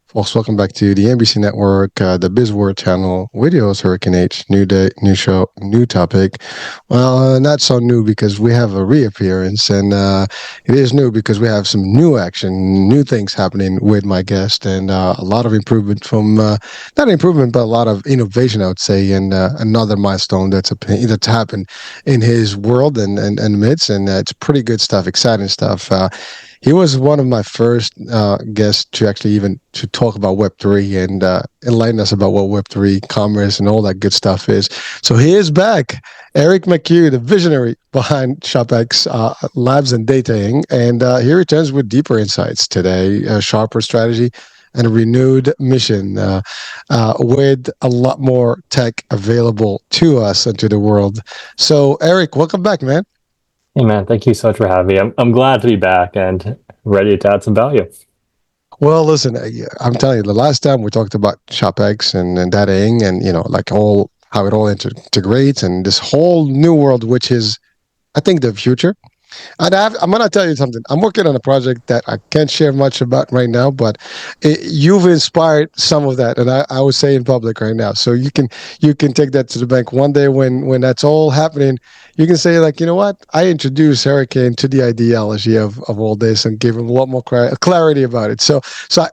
folks. Welcome back to the NBC Network, the BizWord channel. Videos, Hurricane H. New day, new show, new topic. Well, not so new because we have a reappearance, and it is new because we have some new action, new things happening with my guest, and a lot of improvement from not improvement, but a lot of innovation, I would say, and another milestone that's happened in his world and midst, and it's pretty good stuff, exciting stuff. He was one of my first guests to actually even to talk about Web3 and enlighten us about what Web3 commerce and all that good stuff is. So he is back, Eric McHugh, the visionary behind ShopX Labs and Dating, and he returns with deeper insights today, a sharper strategy, and a renewed mission with a lot more tech available to us and to the world. So, Eric, welcome back, man. Hey man, thank you so much for having me. I'm glad to be back and ready to add some value. Well, listen, I'm telling you, the last time we talked about ShopX and dating and, like all how it all integrates and this whole new world, which is, I think, the future. And I'm going to tell you something. I'm working on a project that I can't share much about right now, but you've inspired some of that, and I would say in public right now. So you can take that to the bank one day when that's all happening. You can say like, you know what? I introduced Hurricane to the ideology of all this and gave him a lot more clarity about it. So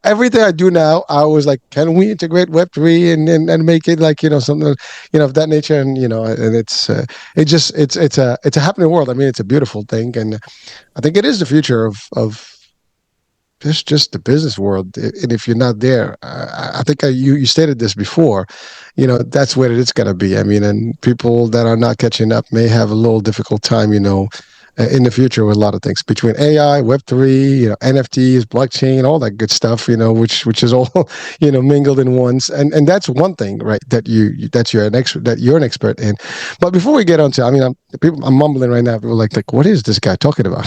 everything I do now, I was like, can we integrate Web3 and make it like something of that nature? And and it's a happening world. I mean, it's a beautiful thing, and I think it is the future of just the business world. And if you're not there, I think you stated this before. That's where it's going to be. I mean, and people that are not catching up may have a little difficult time. In the future with a lot of things between AI, Web3, NFTs, blockchain, all that good stuff, which is all, mingled in once. And that's one thing, right? That you're an expert in. But before we get on to, I mean, I'm mumbling right now. People are like, what is this guy talking about?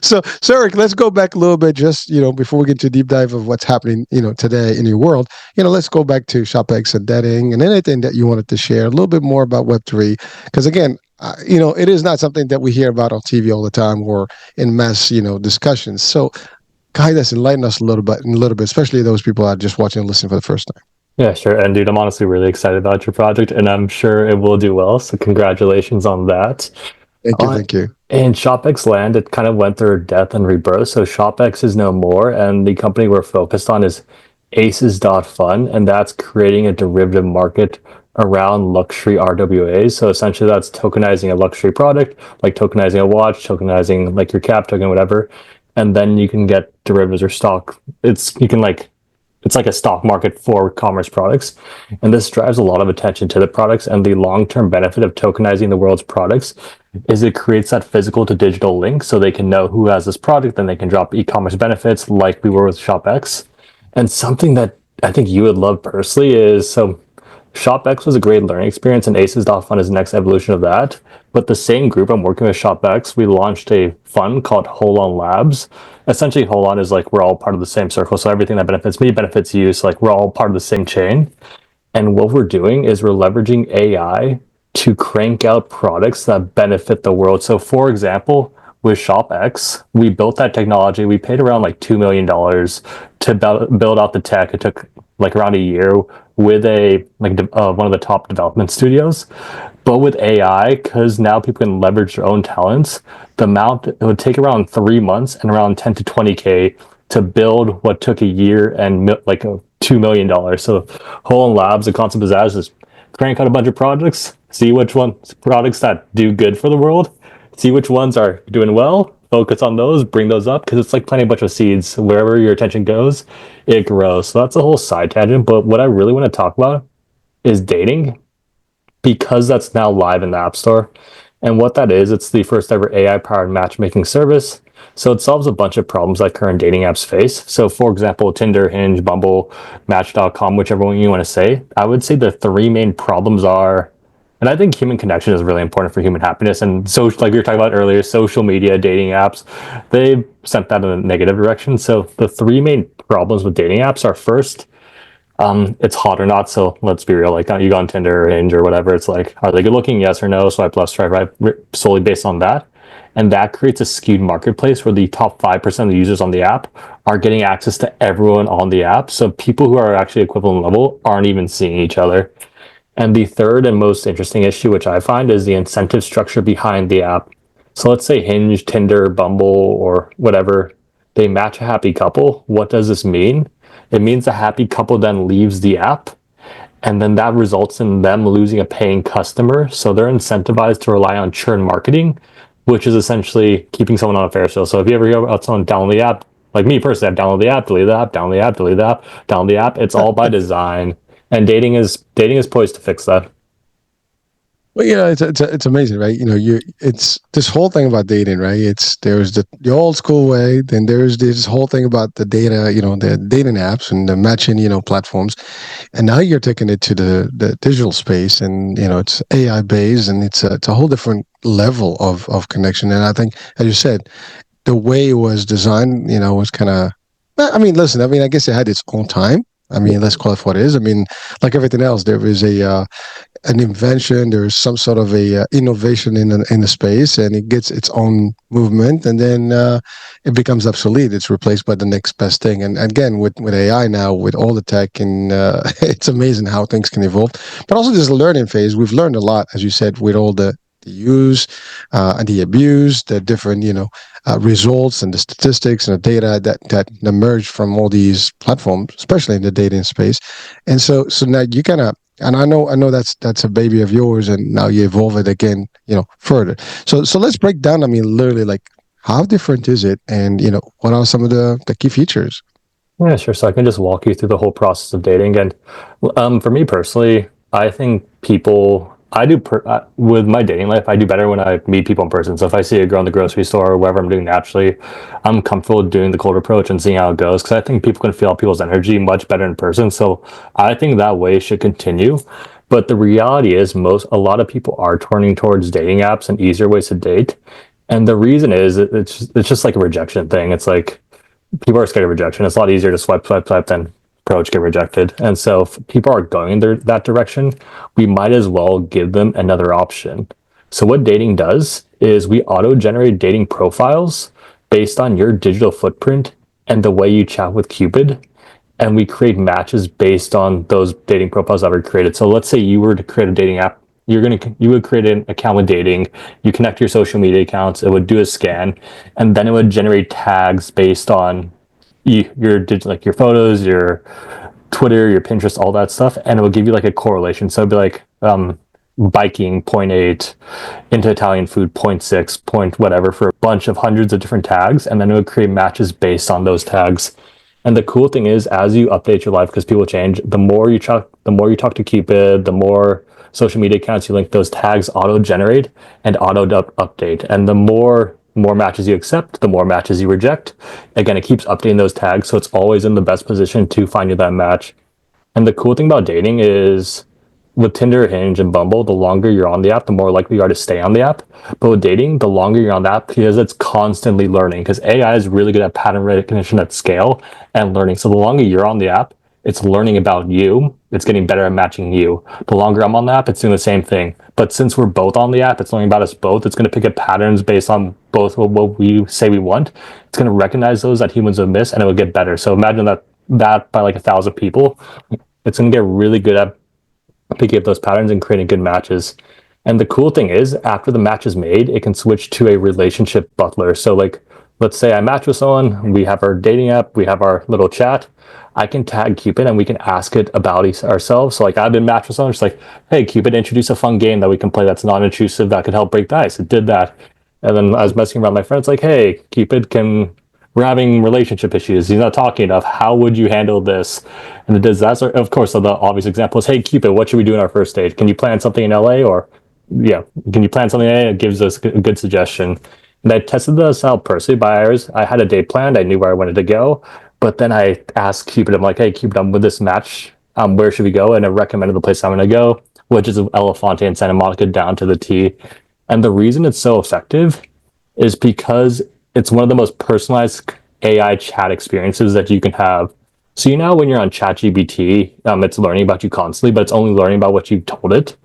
So Eric, let's go back a little bit, just, before we get to deep dive of what's happening, today in your world, let's go back to ShopX and dating and anything that you wanted to share a little bit more about Web3. Because again, it is not something that we hear about on TV all the time or in mass, discussions. So guide us, enlighten us a little bit, especially those people that are just watching and listening for the first time. Yeah, sure. And dude, I'm honestly really excited about your project, and I'm sure it will do well. So congratulations on that. Thank you. Thank you. In ShopX land, it kind of went through death and rebirth. So ShopX is no more, and the company we're focused on is Aces.fun, and that's creating a derivative market around luxury RWAs. So essentially that's tokenizing a luxury product, like tokenizing a watch, tokenizing like your cap token, whatever. And then you can get derivatives or stock. It's like a stock market for commerce products. And this drives a lot of attention to the products, and the long-term benefit of tokenizing the world's products is it creates that physical to digital link so they can know who has this product, then they can drop e-commerce benefits like we were with ShopX. And something that I think you would love personally is, so ShopX was a great learning experience, and Aces.fun is the next evolution of that. But the same group I'm working with, ShopX, we launched a fund called Hold Labs. Essentially, Hold is like we're all part of the same circle, so everything that benefits me benefits you. So like we're all part of the same chain. And what we're doing is we're leveraging AI to crank out products that benefit the world. So for example, with ShopX, we built that technology. We paid around like $2 million to build out the tech. It took like around a year with one of the top development studios. But with AI, because now people can leverage their own talents, it would take around 3 months and around 10 to 20K to build what took a year and like $2 million. So Whole Labs, the concept is as just crank out a bunch of projects, see which products that do good for the world, see which ones are doing well, focus on those, bring those up, because it's like planting a bunch of seeds. Wherever your attention goes, it grows. So that's a whole side tangent. But what I really want to talk about is dating, because that's now live in the App Store. And what that is, it's the first ever AI-powered matchmaking service. So it solves a bunch of problems that current dating apps face. So for example, Tinder, Hinge, Bumble, Match.com, whichever one you want to say, I would say the three main problems are, and I think human connection is really important for human happiness. And so, like we were talking about earlier, social media, dating apps, they sent that in a negative direction. So the three main problems with dating apps are, first, it's hot or not. So let's be real, like you go on Tinder or Hinge or whatever, it's like, are they good looking? Yes or no. Swipe left, swipe right, solely based on that. And that creates a skewed marketplace where the top 5% of the users on the app are getting access to everyone on the app. So people who are actually equivalent level aren't even seeing each other. And the third and most interesting issue, which I find, is the incentive structure behind the app. So let's say Hinge, Tinder, Bumble, or whatever, they match a happy couple. What does this mean? It means the happy couple then leaves the app, and then that results in them losing a paying customer. So they're incentivized to rely on churn marketing, which is essentially keeping someone on a fair sale. So if you ever hear about someone download the app, like me personally, I've downloaded the app, delete the app, download the app, delete the app, download the app. It's all by design, and dating is poised to fix that. Well, it's amazing, right? It's this whole thing about dating, right? It's there's the old school way, then there's this whole thing about the data, the dating apps and the matching, platforms, and now you're taking it to the digital space, and it's AI based, and it's a whole different level of connection. And I think, as you said, the way it was designed, was kind of. I mean, listen. I mean, I guess it had its own time. I mean, let's call it what it is. I mean, like everything else, there is an invention. There's some sort of a innovation in the space, and it gets its own movement, and then it becomes obsolete. It's replaced by the next best thing. And again, with AI now, with all the tech, and it's amazing how things can evolve. But also, there's a learning phase. We've learned a lot, as you said, with all the use and the abuse, the different results and the statistics and the data that emerge from all these platforms, especially in the dating space. And so now you kind of, and I know that's a baby of yours, and now you evolve it again, further. So let's break down. I mean, literally, like, how different is it, and what are some of the key features? Yeah, sure. So I can just walk you through the whole process of dating. And for me personally, I think with my dating life, I do better when I meet people in person. So if I see a girl in the grocery store or wherever I'm doing naturally, I'm comfortable doing the cold approach and seeing how it goes, because I think people can feel people's energy much better in person. So I think that way should continue. But the reality is, a lot of people are turning towards dating apps and easier ways to date. And the reason is it's just like a rejection thing. It's like people are scared of rejection. It's a lot easier to swipe than approach, get rejected. And so if people are going that direction, we might as well give them another option. So what dating does is we auto-generate dating profiles based on your digital footprint and the way you chat with Cupid. And we create matches based on those dating profiles that were created. So let's say you were to create a dating app, you would create an account with dating, you connect your social media accounts, it would do a scan, and then it would generate tags based on your digital, like your photos, your Twitter, your Pinterest, all that stuff, and it will give you like a correlation. So it'd be like biking 0.8, into Italian food 0.6, point whatever, for a bunch of hundreds of different tags, and then it would create matches based on those tags. And the cool thing is, as you update your life, because people change, the more you talk to Cupid, the more social media accounts you link, those tags auto generate and auto update, and the more matches you accept, the more matches you reject. Again, it keeps updating those tags, so it's always in the best position to find you that match. And the cool thing about dating is, with Tinder, Hinge, and Bumble, the longer you're on the app, the more likely you are to stay on the app. But with dating, the longer you're on the app, because it's constantly learning, because AI is really good at pattern recognition at scale and learning. So the longer you're on the app, it's learning about you. It's getting better at matching you. The longer I'm on the app, it's doing the same thing. But since we're both on the app, it's learning about us both. It's going to pick up patterns based on both what we say we want. It's going to recognize those that humans have missed, and it will get better. So imagine that by like 1,000 people, it's going to get really good at picking up those patterns and creating good matches. And the cool thing is, after the match is made, it can switch to a relationship butler. So like, let's say I match with someone, we have our dating app, we have our little chat. I can tag Cupid and we can ask it about ourselves. So like, I've been matched with someone, it's like, hey, Cupid, introduce a fun game that we can play that's non-intrusive, that could help break the ice. It did that. And then I was messing around with my friends, like, hey, Cupid, we're having relationship issues. He's not talking enough. How would you handle this? And it does that. So of course, so the obvious example is, hey, Cupid, what should we do in our first date? Can you plan something in LA? Or yeah, can you plan something in LA? It gives us a good suggestion. And I tested this out personally by hours. I had a date planned. I knew where I wanted to go. But then I asked Cupid, I'm like, hey, Cupid, I'm with this match. Where should we go? And I recommended the place I'm going to go, which is Elefante in Santa Monica, down to the T. And the reason it's so effective is because it's one of the most personalized AI chat experiences that you can have. So you know when you're on ChatGPT, it's learning about you constantly, but it's only learning about what you told it.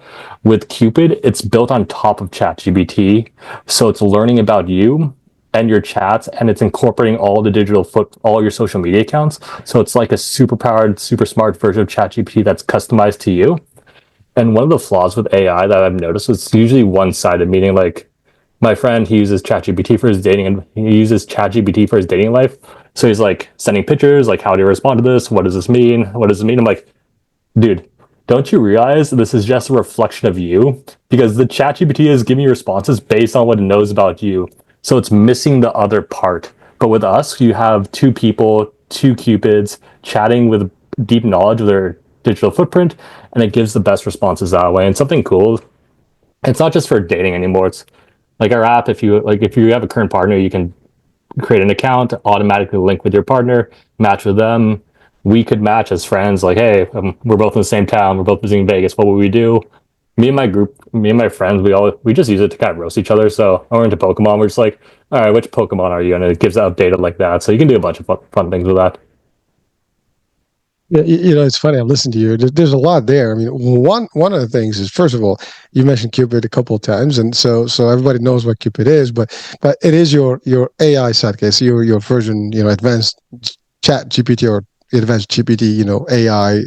With Cupid, it's built on top of ChatGPT, so it's learning about you and your chats, and it's incorporating all the all your social media accounts. So it's like a super powered, super smart version of ChatGPT that's customized to you. And one of the flaws with AI that I've noticed is it's usually one sided, meaning like my friend, he uses ChatGPT for his dating, and he uses ChatGPT for his dating life. So he's like sending pictures, like, how do you respond to this? What does this mean? What does it mean? I'm like, dude, don't you realize this is just a reflection of you? Because the ChatGPT is giving you responses based on what it knows about you. So it's missing the other part. But with us, you have two people, two cupids chatting with deep knowledge of their digital footprint, and it gives the best responses that way. And something cool, it's not just for dating anymore. It's like our app. If you have a current partner, you can create an account, automatically link with your partner, match with them. We could match as friends, like, hey, we're both in the same town, we're both visiting Vegas. What would we do? Me and my friends, we just use it to kind of roast each other. So when we're into Pokemon, we're just like, all right, which Pokemon are you? And it gives out data like that. So you can do a bunch of fun things with that. Yeah, it's funny. I listened to you. There's a lot there. I mean, one of the things is, first of all, you mentioned Cupid a couple of times, and so everybody knows what Cupid is, but it is your AI sidekick, your version, advanced Chat GPT or advanced GPT, AI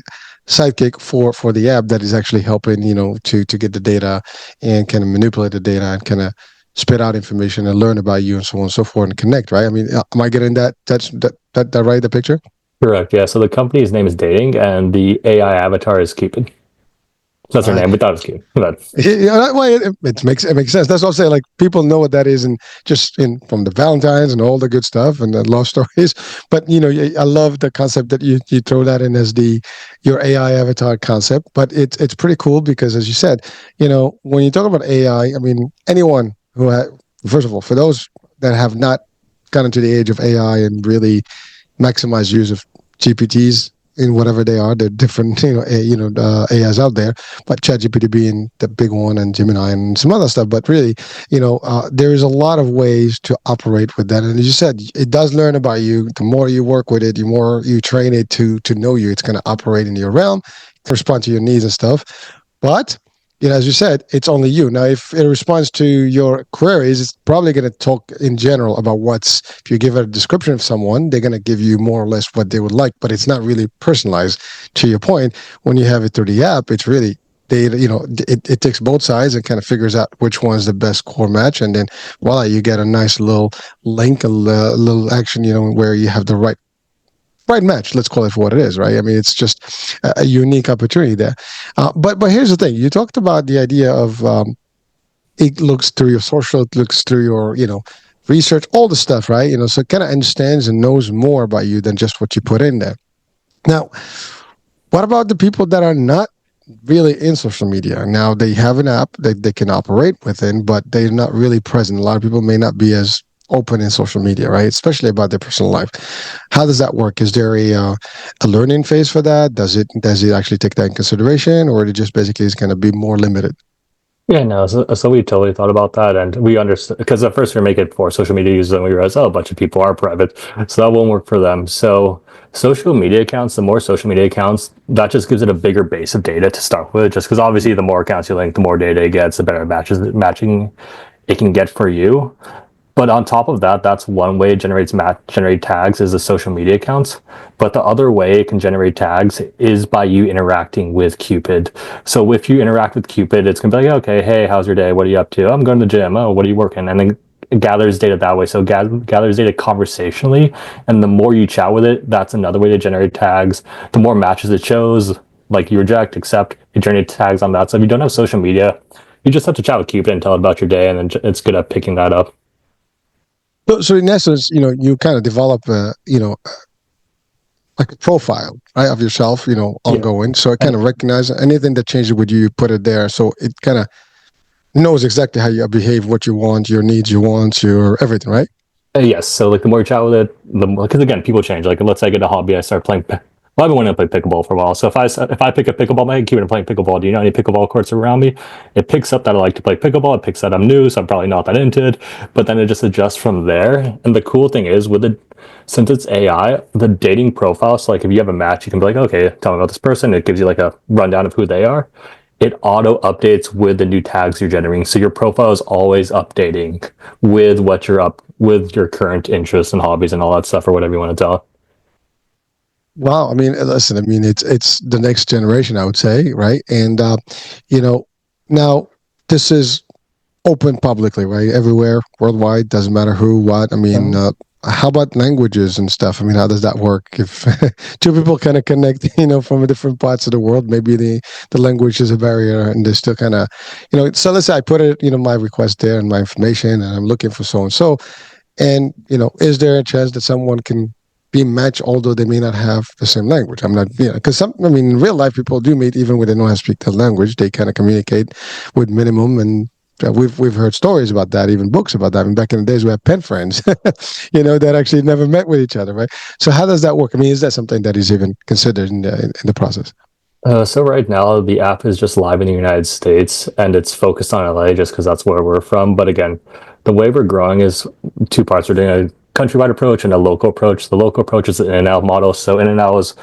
sidekick for the app that is actually helping, to get the data and kind of manipulate the data and kind of spit out information and learn about you and so on and so forth and connect. Right? I mean, am I getting that right? The picture. Correct. Yeah. So the company's name is Dating, and the AI avatar is Cupid. That's her Right. name. We thought it was cute. But Yeah, that way it makes sense. That's what I'm saying. Like people know what that is, and just in from the Valentines and all the good stuff and the love stories. But I love the concept that you throw that in as the your AI avatar concept. But it's pretty cool because, as you said, when you talk about AI, I mean anyone first of all, for those that have not gotten to the age of AI and really maximize use of GPTs in whatever they are. They're different, AIs out there, but ChatGPT being the big one, and Gemini and some other stuff. But really, there is a lot of ways to operate with that. And as you said, it does learn about you. The more you work with it, the more you train it to know you. It's going to operate in your realm, respond to your needs and stuff. But as you said, it's only you. Now, if it responds to your queries, it's probably going to talk in general about if you give it a description of someone, they're going to give you more or less what they would like, but it's not really personalized. To your point, when you have it through the app, it's really data, it takes both sides and kind of figures out which one's the best core match. And then voila, you get a nice little link, a little action, where you have the right match. Let's call it for what it is, right? I mean, it's just a unique opportunity there. But here's the thing: you talked about the idea of it looks through your social, it looks through your research, all the stuff, right? So it kind of understands and knows more about you than just what you put in there. Now, what about the people that are not really in social media? Now they have an app that they can operate within, but they're not really present. A lot of people may not be as open in social media, right? Especially about their personal life. How does that work? Is there a learning phase for that? Does it actually take that in consideration, or it just basically is going to be more limited? yeah, no. So we totally thought about that, and we understood because at first we were making it for social media users, and we realized, oh, a bunch of people are private, so that won't work for them. So social media accounts, the more social media accounts, that just gives it a bigger base of data to start with. Just because obviously the more accounts you link, the more data it gets, the better matching it can get for you. But on top of that, that's one way it generate tags is the social media accounts. But the other way it can generate tags is by you interacting with Cupid. So if you interact with Cupid, it's gonna be like, okay, hey, how's your day? What are you up to? I'm going to the gym. Oh, what are you working? And then it gathers data that way. So gathers data conversationally, and the more you chat with it, that's another way to generate tags. The more matches it shows, like you reject, accept, it generates tags on that. So if you don't have social media, you just have to chat with Cupid and tell it about your day, and then it's good at picking that up. So in essence, you kind of develop like a profile, right, of yourself, Yeah. ongoing. So it kind And of recognizes anything that changes with you, you put it there. So it kind of knows exactly how you behave, what you want, your needs, you want, your everything, right? yes, so like the more you chat with it, the more, because again, people change. Like let's say I get a hobby, I start Well, I've been wanting to play pickleball for a while. So if I pick up pickleball, my keep playing pickleball. Do you know any pickleball courts around me? It picks up that I like to play pickleball. It picks that I'm new, so I'm probably not that into it. But then it just adjusts from there. And the cool thing is with it, since it's AI, the dating profile. So like if you have a match, you can be like, okay, tell me about this person. It gives you like a rundown of who they are. It auto updates with the new tags you're generating. So your profile is always updating with what you're up with your current interests and hobbies and all that stuff or whatever you want to tell. Wow, I mean, listen, I mean, it's the next generation, I would say, right? And you know, now this is open publicly, right? Everywhere, worldwide, doesn't matter who, what. I mean, how about languages and stuff? I mean, how does that work? If two people kind of connect, from different parts of the world, maybe the language is a barrier, and they're still kind of, So let's say I put it, my request there and my information, and I'm looking for so and so, and is there a chance that someone can be matched although they may not have the same language? I'm not, because I mean, in real life, people do meet even when they don't have to speak the language. They kind of communicate with minimum, and we've heard stories about that, even books about that. I mean, back in the days, we had pen friends, that actually never met with each other, right? So how does that work? I mean, is that something that is even considered in the process? So right now the app is just live in the United States and it's focused on LA just because that's where we're from. But again, the way we're growing is two parts. We're doing a countrywide approach and a local approach. The local approach is an in-and-out model. So in-and-out was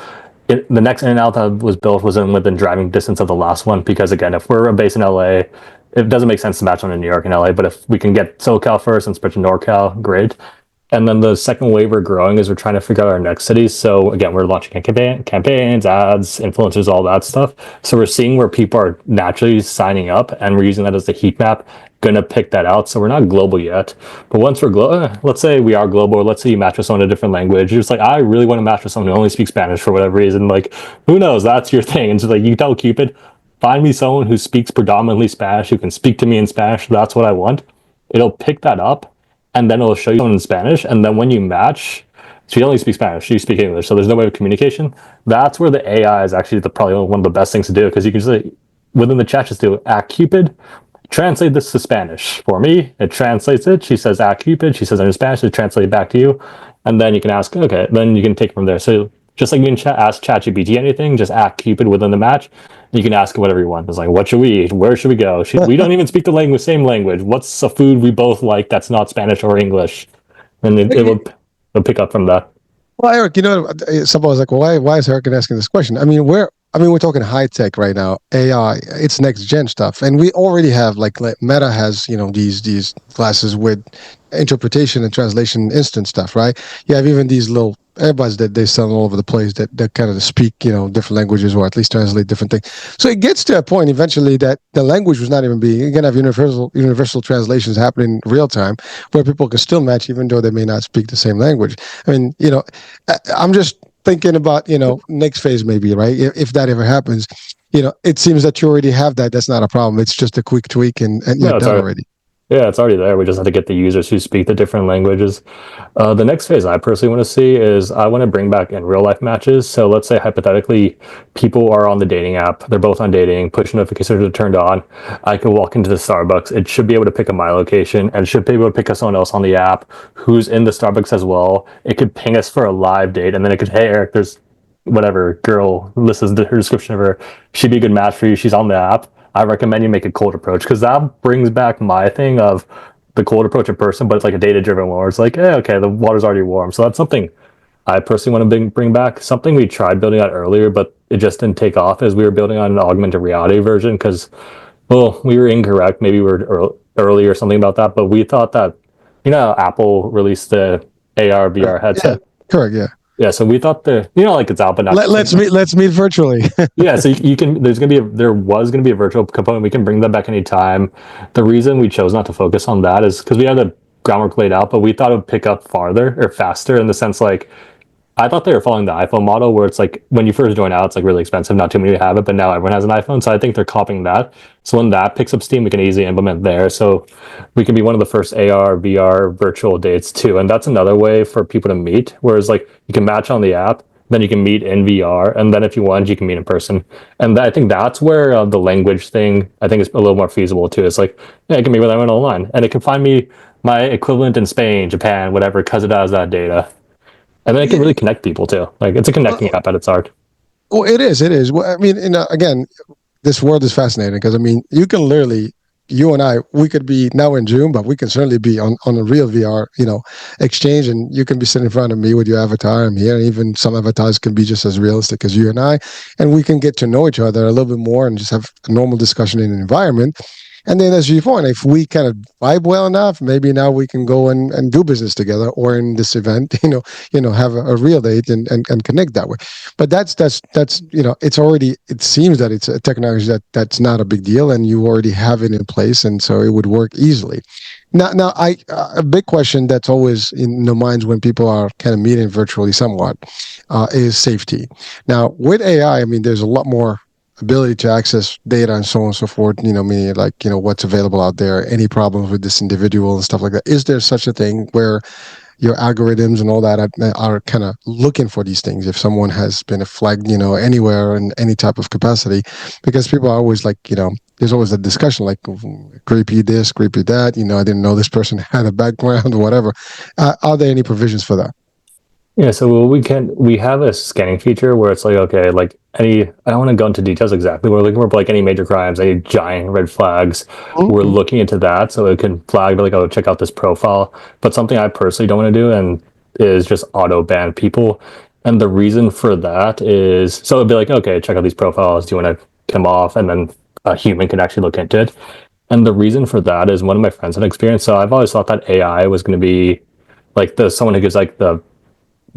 the next in-and-out that was built was within driving distance of the last one. Because again, if we're based in LA, it doesn't make sense to match on in New York and LA. But if we can get SoCal first and spread to NorCal, great. And then the second wave we're growing is we're trying to figure out our next cities. So again, we're launching campaigns, ads, influencers, all that stuff. So we're seeing where people are naturally signing up, and we're using that as the heat map. Going to pick that out. So we're not global yet, but once we're global, let's say we are global. Or let's say you match with someone in a different language. You're just like, I really want to match with someone who only speaks Spanish for whatever reason. Like, who knows? That's your thing. And so like you tell Cupid, find me someone who speaks predominantly Spanish, who can speak to me in Spanish. That's what I want. It'll pick that up and then it'll show you someone in Spanish. And then when you match, she only speaks Spanish, you speak English, so there's no way of communication. That's where the AI is actually probably one of the best things to do because you can just within the chat just do Cupid, translate this to Spanish for me. It translates it. She says Cupid. She says it in Spanish. It translates it back to you, and then you can ask. Okay, then you can take it from there. So just like you can ask ChatGPT anything, just Cupid within the match. You can ask it whatever you want. It's like, what should we eat? Where should we go? We don't even speak the language, same language. What's a food we both like that's not Spanish or English? And it'll pick up from that. Well, Eric, someone was like, well, why is Eric asking this question? We're talking high tech right now, AI, it's next gen stuff, and we already have like Meta has these glasses with interpretation and translation instant stuff, right? You have even these little earbuds that they sell all over the place that kind of speak different languages or at least translate different things. So it gets to a point eventually that the language was not even being. You're gonna have universal translations happening real time where people can still match even though they may not speak the same language. I mean, I'm just thinking about next phase maybe, right? If that ever happens, it seems that you already have that. That's not a problem. It's just a quick tweak and you're No, done already. yeah, it's already there. We just have to get the users who speak the different languages. The next phase I personally want to see is I want to bring back in real life matches. So let's say hypothetically, people are on the dating app. They're both on dating. Push notifications are turned on. I could walk into the Starbucks. It should be able to pick up my location and should be able to pick up someone else on the app who's in the Starbucks as well. It could ping us for a live date, and then it could, hey Eric, there's whatever girl. This is her description of her. She'd be a good match for you. She's on the app. I recommend you make a cold approach because that brings back my thing of the cold approach in person, but it's like a data driven one where it's like, hey, okay, the water's already warm. So that's something I personally want to bring back. Something we tried building out earlier, but it just didn't take off as we were building on an augmented reality version because, well, we were incorrect. Maybe we were early or something about that, but we thought that, Apple released the AR VR Yeah, headset. correct. Yeah. Yeah, so we thought like it's out, but not. Let's meet virtually. Yeah, so you can. There was gonna be a virtual component. We can bring that back anytime. The reason we chose not to focus on that is because we had the groundwork laid out, but we thought it would pick up farther or faster in the sense like I thought they were following the iPhone model where it's like when you first join out, it's like really expensive. Not too many have it, but now everyone has an iPhone. So I think they're copying that. So when that picks up steam, we can easily implement there. So we can be one of the first AR, VR virtual dates too. And that's another way for people to meet. Whereas like you can match on the app, then you can meet in VR, and then if you want, you can meet in person. And I think that's where the language thing I think is a little more feasible too. It's like yeah, I can meet with anyone online, and it can find me my equivalent in Spain, Japan, whatever, because it has that data. And then it can really connect people too. Like it's a connecting Well, app at its heart. Well, it is. It is. Well, I mean, again, this world is fascinating because I mean, you can literally, you and I, we could be now in June, but we can certainly be on a real VR, exchange, and you can be sitting in front of me with your avatar. I'm here. Even some avatars can be just as realistic as you and I, and we can get to know each other a little bit more and just have a normal discussion in an environment. And then, as you point, if we kind of vibe well enough, maybe now we can go and do business together, or in this event, have a real date and connect that way. But that's it's already, it seems that it's a technology that's not a big deal, and you already have it in place, and so it would work easily. Now, I a big question that's always in the minds when people are kind of meeting virtually, somewhat, is safety. Now, with AI, I mean, there's a lot more ability to access data and so on and so forth, meaning like, what's available out there, any problems with this individual and stuff like that. Is there such a thing where your algorithms and all that are kind of looking for these things if someone has been flagged, anywhere in any type of capacity? Because people are always like, there's always a discussion like creepy this, creepy that, I didn't know this person had a background or whatever. Are there any provisions for that? Yeah, so we have a scanning feature where it's like, okay, like any, I don't want to go into details exactly. We're looking for like any major crimes, any giant red flags. We're Mm-hmm. looking into that so it can flag like, oh, check out this profile. But something I personally don't want to do and is just auto ban people. And the reason for that is so it'd be like, okay, check out these profiles. Do you want to get them off? And then a human can actually look into it. And the reason for that is one of my friends had experience. So I've always thought that AI was going to be like the someone who gives like the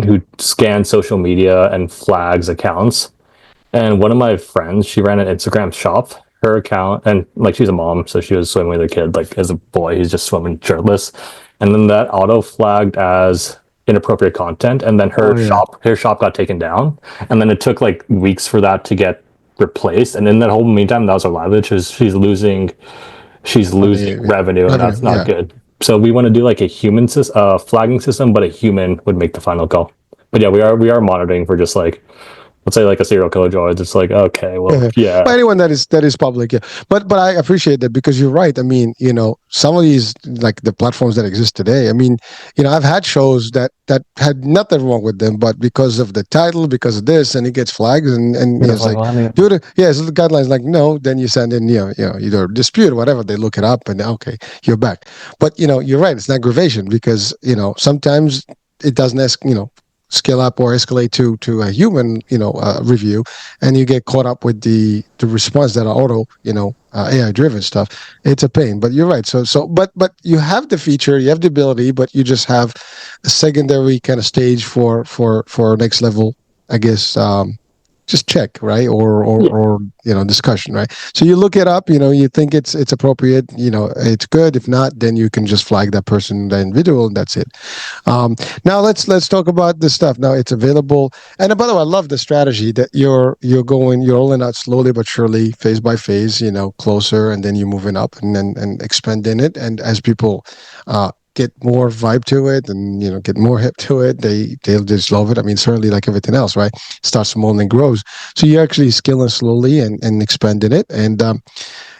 who scans social media and flags accounts. And one of my friends, she ran an Instagram shop. Her account, and like she's a mom, so she was swimming with her kid. Like as a boy, he's just swimming shirtless, and then that auto flagged as inappropriate content, and then Oh yeah. her shop got taken down, and then it took like weeks for that to get replaced. And in that whole meantime, that was her livelihood. She's losing Money, revenue, and revenue. that's not Yeah. good. So we want to do like a flagging system, but a human would make the final call. But yeah, we are monitoring for just like let's say like a serial killer droid. It's like okay, well Yeah. Well, yeah, anyone that is public, yeah. But I appreciate that because you're right. I mean, some of these like the platforms that exist today. I mean, I've had shows that had nothing wrong with them, but because of the title, because of this, and it gets flags, and we got it's flag like, on it. dude, yeah, so the guidelines like no, then you send in, either dispute or whatever. They look it up, and okay, you're back. But you're right. It's an aggravation because sometimes it doesn't scale up or escalate to a human review, and you get caught up with the response that are auto AI driven stuff. It's a pain, but you're right. But you have the feature, you have the ability, but you just have a secondary kind of stage for next level, I guess. Just check, right, Yeah, or discussion, right? So you look it up, you think it's appropriate, it's good. If not, then you can just flag that person, the individual, and that's it. um, Now let's talk about this stuff. Now it's available, and by the way, I love the strategy that you're rolling out slowly but surely, phase by phase, closer, and then you're moving up and expanding it. And as people get more vibe to it and get more hip to it, they'll just love it. I mean, certainly like everything else, right? Starts small and grows. So you're actually scaling slowly and expanding it, and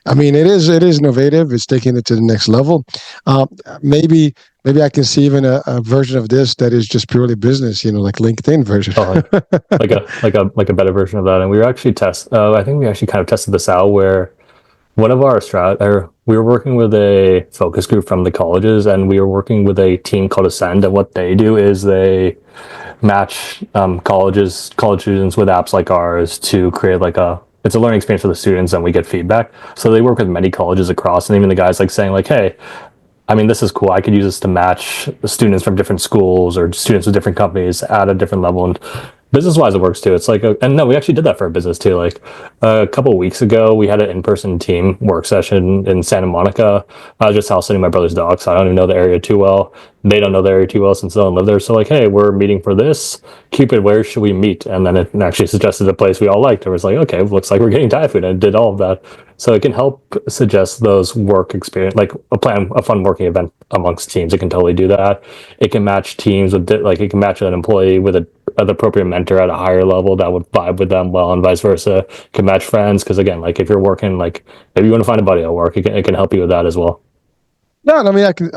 I mean, it is innovative. It's taking it to the next level. Uh, maybe maybe I can see even a version of this that is just purely business, like LinkedIn version. totally. Like a better version of that. And we were actually I think we actually kind of tested this out where one of our or we were working with a focus group from the colleges, and we were working with a team called Ascend. And what they do is they match college students with apps like ours to create like a it's a learning experience for the students, and we get feedback. So they work with many colleges across, and even the guys like saying like, hey, I mean, this is cool. I could use this to match students from different schools or students with different companies at a different level. And business wise, it works too. It's like, and no, we actually did that for a business too. Like a couple of weeks ago, we had an in person team work session in Santa Monica. I was just house sitting my brother's dog, so I don't even know the area too well. They don't know the area too well since they don't live there. So, like, hey, we're meeting for this. Cupid, where should we meet? And then it actually suggested a place we all liked. It was like, okay, looks like we're getting Thai food, and it did all of that. So it can help suggest those work experience, like a fun working event amongst teams. It can totally do that. It can match teams with, like, it can match an employee with an appropriate mentor at a higher level that would vibe with them well, and vice versa. It can match friends because again, like if you're working, like maybe you want to find a buddy at work, it can help you with that as well. No, I mean, I can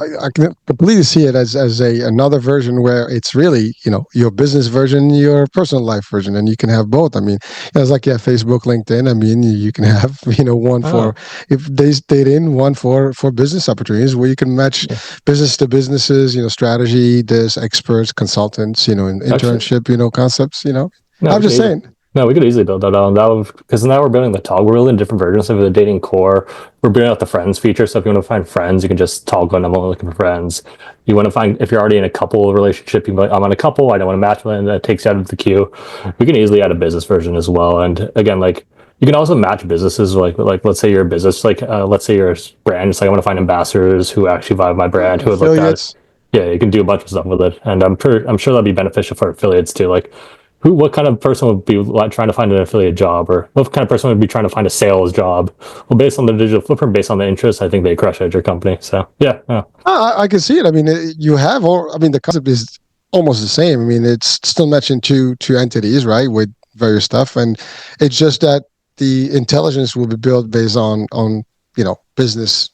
completely see it as a another version where it's really, your business version, your personal life version, and you can have both. I mean, it's like, yeah, Facebook, LinkedIn. I mean, you can have, one for Oh, if they stayed in, one for business opportunities where you can match yeah. business to businesses, strategy, this experts, consultants, in Actually, internship, concepts. no, I'm we could just easily. saying. No, we could easily build that on. That would because now we're building the toggle wheel in different versions of the dating core. We're building out the friends feature. So if you want to find friends, you can just toggle and I'm only looking for friends. You want to find if you're already in a couple relationship, you can be like, I'm on a couple, I don't want to match with it, and that takes you out of the queue. We can easily add a business version as well. And again, like you can also match businesses like let's say you're a business, like let's say you're a brand, it's like I want to find ambassadors who actually vibe my brand, who would look at it. Affiliates. Yeah, you can do a bunch of stuff with it. And I'm sure that'd be beneficial for affiliates too. Like what kind of person would be like trying to find an affiliate job, or what kind of person would be trying to find a sales job? Well, based on the digital footprint, based on the interest, I think they crush at your company. So yeah, yeah. I can see it. I mean, you have all. I mean, the concept is almost the same. I mean, it's still matching two entities, right, with various stuff, and it's just that the intelligence will be built based on business,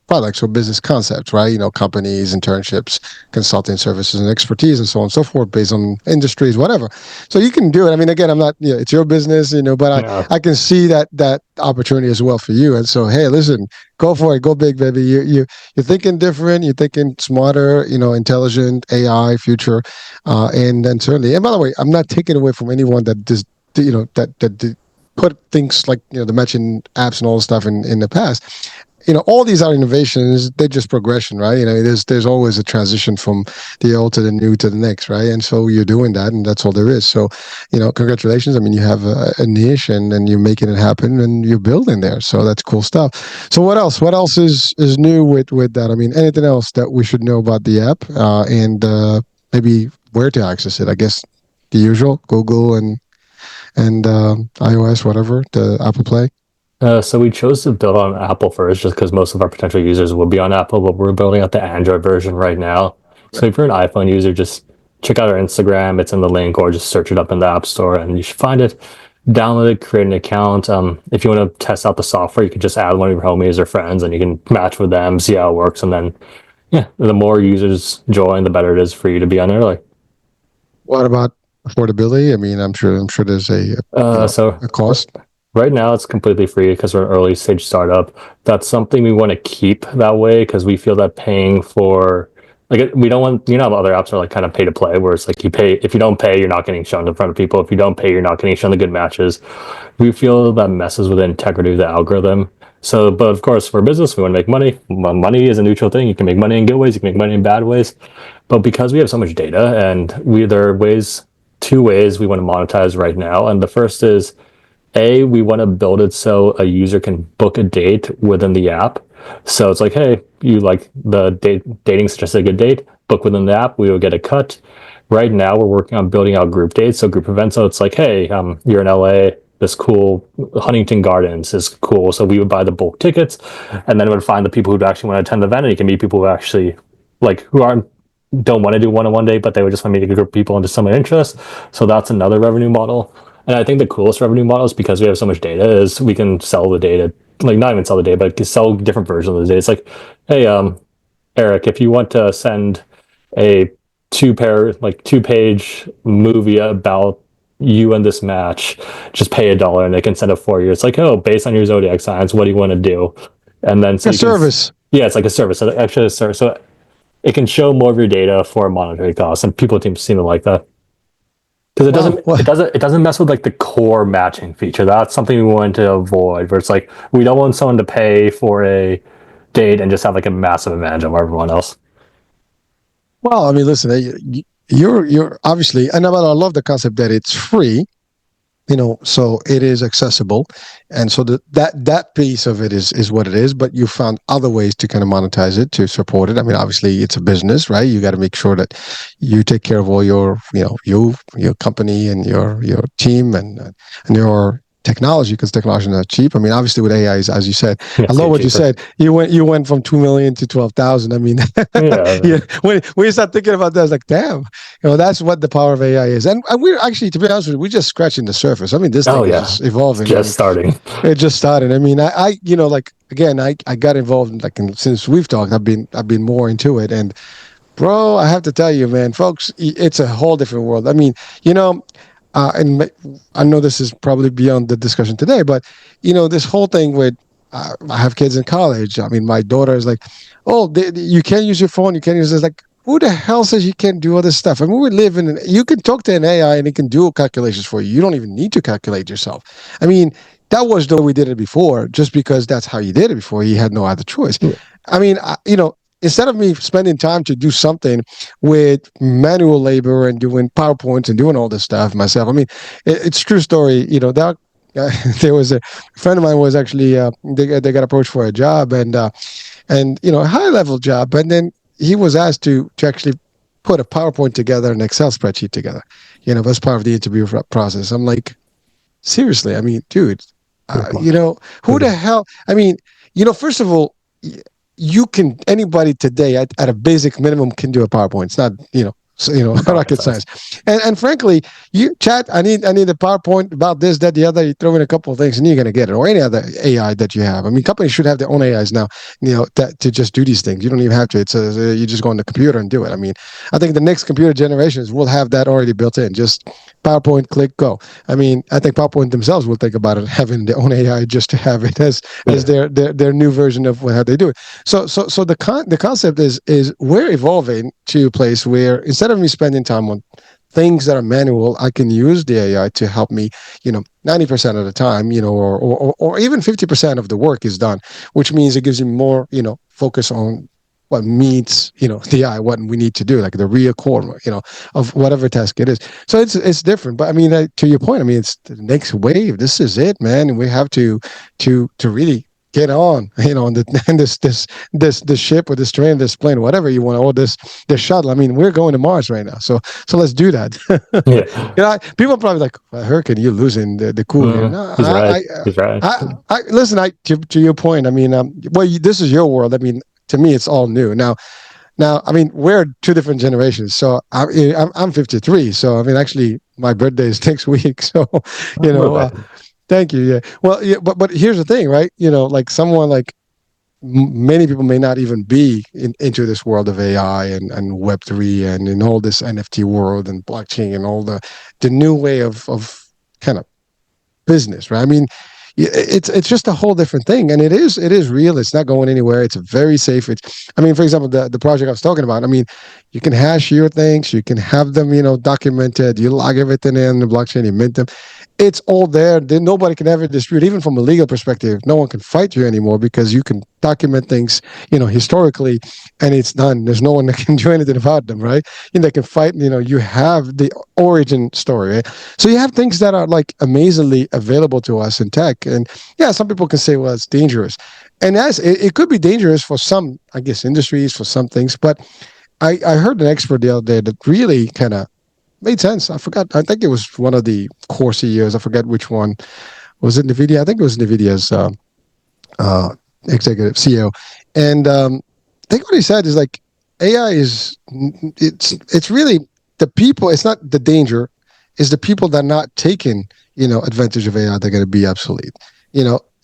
products or business concepts, right? Companies, internships, consulting services, and expertise, and so on and so forth, based on industries, whatever. So you can do it. I mean, again, I'm not, it's your business, but No, I can see that opportunity as well for you. And so, hey, listen, go for it, go big, baby. You're thinking different, you're thinking smarter, intelligent, AI, future, and then certainly. And by the way, I'm not taking away from anyone that does, that put things like the matching apps and all this stuff in the past. All these are innovations. They're just progression, right? There's always a transition from the old to the new to the next, right? And so you're doing that, and that's all there is. So, congratulations. I mean, you have a niche, and you're making it happen, and you're building there. So that's cool stuff. So what else? What else is new with that? I mean, anything else that we should know about the app, and maybe where to access it? I guess the usual Google and iOS, whatever, the Apple Play. so we chose to build on Apple first, just because most of our potential users will be on Apple, but we're building out the Android version right now. So if you're an iPhone user, just check out our Instagram. It's in the link, or just search it up in the App Store, and you should find it. Download it, create an account. If you want to test out the software, you can just add one of your homies or friends, and you can match with them, see how it works, and then yeah, the more users join, the better it is for you to be on early. What about affordability? I mean, I'm sure there's So a cost. right now it's completely free because we're an early stage startup. That's something we want to keep that way because we feel that paying for we don't want other apps are like kind of pay to play where it's like you pay if you don't pay you're not getting shown in front of people if you don't pay you're not getting shown the good matches. We feel that messes with the integrity of the algorithm. So, but of course, for business, we want to make money. Money is a neutral thing. You can make money in good ways, you can make money in bad ways. But because we have so much data, and there are two ways we want to monetize right now. And the first is we want to build it so a user can book a date within the app. So it's like, hey, you like the dating suggested a good date, book within the app, we will get a cut. Right now, we're working on building out group dates, so group events. So it's like, hey, you're in LA, this cool Huntington Gardens is cool. So we would buy the bulk tickets, and then it would find the people who'd actually want to attend the event, and you can meet people who actually who aren't don't want to do one-on-one date, but they would just want to meet a group of people into some interest. So that's another revenue model. And I think the coolest revenue model is because we have so much data is we can sell the data, like not even sell the data, but sell different versions of the data. It's like, hey, Eric, if you want to send a two page movie about you and this match, just pay $1 and they can send it for you. It's like, oh, based on your zodiac signs, what do you want to do? And then so A you can, service. yeah, it's like a service. So actually, a service. So it can show more of your data for a monetary cost, and people seem to like that because Wow. What? it doesn't mess with like the core matching feature. That's something we want to avoid. Where it's like we don't want someone to pay for a date and just have like a massive advantage over everyone else. Well, I mean, listen, you're obviously, and I love the concept that it's free, so it is accessible, and so that piece of it is what it is. But you found other ways to kind of monetize it to support it. I mean, obviously, it's a business, right? You got to make sure that you take care of all your your company and your team and your technology, because technology is not cheap. I mean, obviously with AI, as you said, I It's love way what you cheaper. said. You went from 2 million to 12,000. I mean, yeah. Yeah. When you start thinking about that, it's like, damn, that's what the power of AI is. And we're actually, to be honest with you, we're just scratching the surface. I mean, this Oh thing is yeah. just It's evolving. I just mean, starting. it just started. I mean, like again, I got involved like since we've talked. I've been more into it, and bro, I have to tell you, man, folks, it's a whole different world. I mean, you know, and I know this is probably beyond the discussion today, but this whole thing with I have kids in college. I mean, my daughter is like, "Oh, you can't use your phone. You can't use this." Like, who the hell says you can't do all this stuff? I mean, we live in. You can talk to an AI and it can do calculations for you. You don't even need to calculate yourself. I mean, that was the way we did it before, just because that's how you did it before. You had no other choice. I mean, instead of me spending time to do something with manual labor and doing PowerPoints and doing all this stuff myself. I mean, it's true story. There was a friend of mine was actually they got approached for a job and a high level job, and then he was asked to actually put a PowerPoint together, an Excel spreadsheet together. As part of the interview process. I'm like, seriously, I mean, dude, Oh, come on. who the hell? I mean, first of all, you can anybody today at a basic minimum can do a PowerPoint. It's not Rocket rocket science. science. And frankly, you chat. I need a PowerPoint about this, that, the other. You throw in a couple of things, and you're gonna get it. Or any other AI that you have. I mean, companies should have their own AIs now. To just do these things. You don't even have to. You just go on the computer and do it. I mean, I think the next computer generations will have that already built in. Just PowerPoint, click, go. I mean, I think PowerPoint themselves will think about it having their own AI just to have it as Yeah. their new version of how they do it. So the concept is we're evolving to a place where instead of me spending time on things that are manual, I can use the AI to help me, 90% of the time, or even 50% of the work is done, which means it gives you more, focus on what meets, the eye, what we need to do, like the real core, of whatever task it is. So it's different. But I mean, to your point, I mean, it's the next wave. This is it, man. And we have to really get on, on this ship or this train, this plane, whatever you want, or this shuttle. I mean, we're going to Mars right now, so let's do that. Yeah. People are probably like, well, Hurricane, you're losing the cool here. No, He's right. He's right. I listen. To your point. I mean, well, this is your world. I mean, to me, it's all new now. Now, I mean, we're two different generations. So I'm 53. So I mean, actually, my birthday is next week. So you We're know, back. thank you. Yeah. Well, yeah, but here's the thing, right? Like someone like many people may not even be into this world of AI and Web3 and in all this NFT world and blockchain and all the new way of kind of business, right? I mean, it's just a whole different thing, and it is real. It's not going anywhere. It's very safe. I mean, for example, the project I was talking about. I mean, you can hash your things. You can have them, documented. You log everything in the blockchain. You mint them. It's all there. Then nobody can ever dispute, even from a legal perspective. No one can fight you anymore because you can document things, historically, and it's done. There's no one that can do anything about them, right? They can fight. You have the origin story, right? So you have things that are like amazingly available to us in tech, and yeah, some people can say, well, it's dangerous, and as it could be dangerous for some, I guess, industries, for some things. But I heard an expert the other day that really kind of made sense. I forgot. I think it was one of the core CEOs. I forget which one. Was it Nvidia? I think it was Nvidia's uh, executive CEO, and I think what he said is like AI is it's really the people. It's not the danger. Is the people that are not taking advantage of AI. They're going to be obsolete.